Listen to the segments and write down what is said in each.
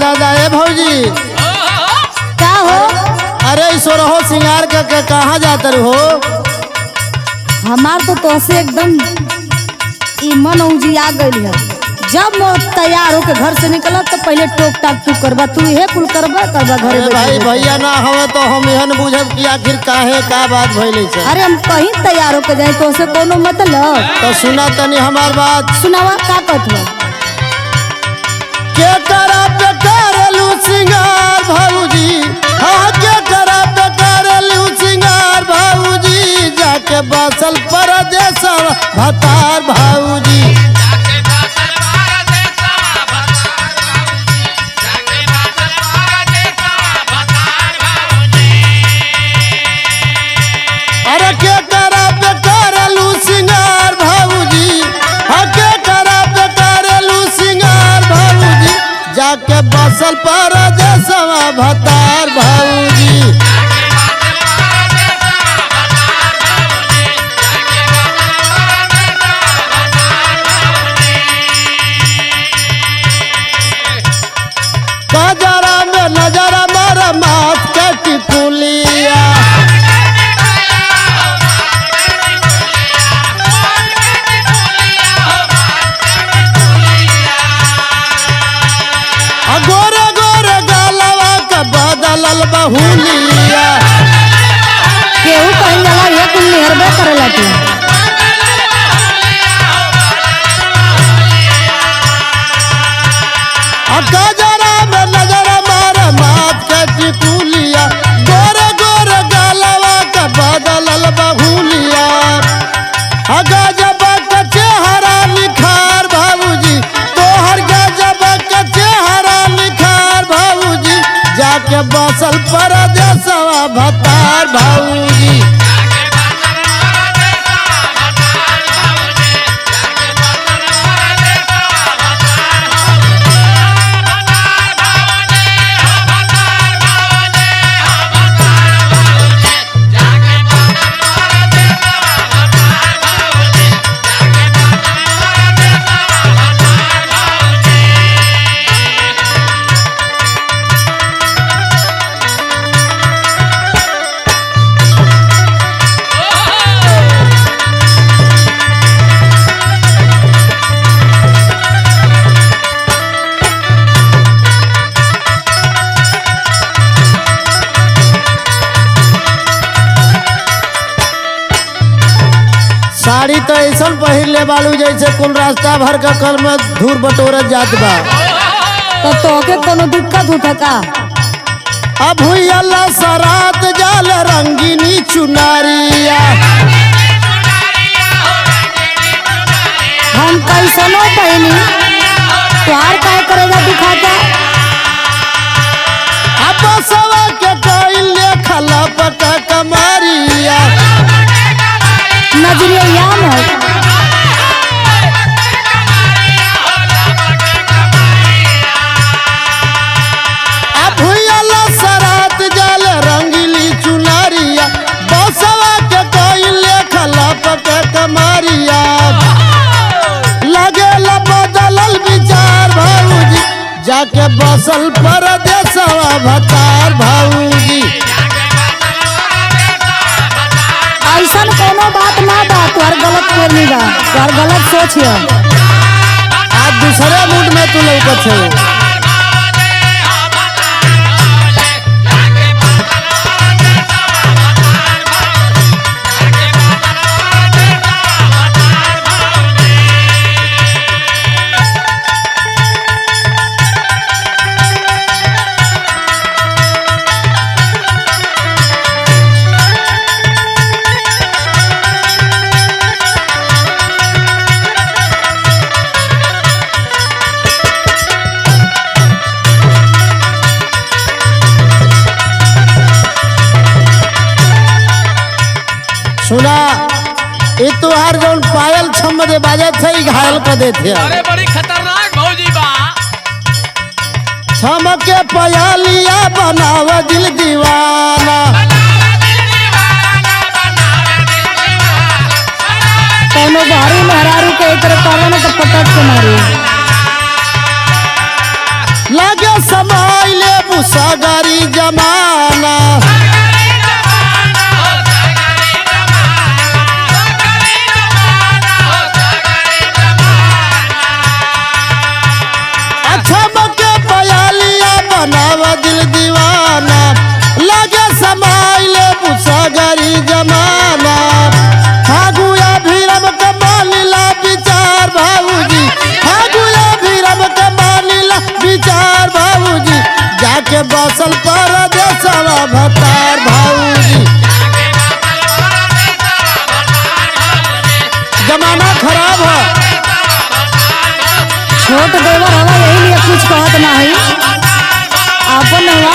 दादा ए भौजी क्या हो? अरे ईश्वर हो सिंगार के कहाँ जाते हो? हमार तो तोसे एकदम मन उजिया गई है। जब मैं तैयार होके घर से निकला तो पहले टोक टाक तू करबा, तू इहे कुल करबा घरे भाई भैया ना हवे तो हम यहन बुझब कि आखिर काहे का बात भइले छे। अरे हम कहीं तैयार होके जाए तो से कोनो मतलब तो सुना तनी हमार बात। सुनावा का कहत हो? के करा पे करेलू सिंगार भौजी, हाँ के करा पे करेलू सिंगार भौजी, जाके बसल परदेसवा भतार भौजी। अरे के करा पे करेलू सिंगार भौजी, हाँ के करा पे करेलू सिंगार भौजी, जाके बसल परदेसवा भतार भौजी। कजरा में नजरा मार माथ के टिकुलिया, गोरे गोरे गालवा के बदलल बहुलिया। केहू कहीं जाला ये कुल निहरबे करेला तू। गजरा में नजर मार माथ के टिकुलिया, गोरे गोरे गालवा के बदलल बहुलिया। गजब के चेहरा निखार भौजी, तोहर गजब के चेहरा निखार भौजी, जाके बसल परदेसवा भतार भौजी। साड़ी तो ऐसा पहिर ले बालू जैसे कुल रास्ता भर का कल में धूर बटोरत जात बा। तो तोके कोनो दिक्कत उठा का? अब हुई अल्लाह सरात जाल रंगीनी चुनारिया, हम कैसनो पहनी तोहार काय करेगा दिखाता? अब सवा के कोई ले खला पका कमारिया, नजरिया याम है। अब हुई अल्लाह सरात जाल रंगीली चुनारिया, बसवा के कोई ले खला पका कमारिया। लगे बदलल विचार भौजी, जाके बसल परदेसवा भतार भौजी। ऐसन कोनो बात ना बा, तोहर गलत करनी बा, तोहर गलत सोच है। आज दूसरे मूड में तू लौकत है। सुना ये तुहार जौन पायल छम दे बाजे थे घायल कर देते। अरे बड़ी खतरनाक भौजी बा। छम के पयालिया बनाव दिल दीवाना, कोनो भारी मेहरारू के एक तरह पावन तो पटक के मारी। लगे सम सगरी जमाना। अच्छा मके पयालिया बनावा दिल दीवाना, लगे समाइले सगरी जमाना। फागुया भीरम के मानिला विचार भाऊजी, फागुया भीरम के मानिला विचार भाऊजी, जाके बसल परदेसवा भतार भाऊजी। जमाना खराब है। छोट देवर हवा यही लिए कुछ कहत ना है अपन हवा।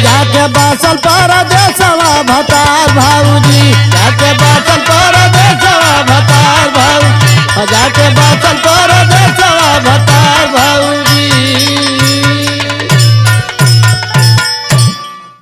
जाके बसल परदेसवा भतार भाऊजी, जाके बसल पर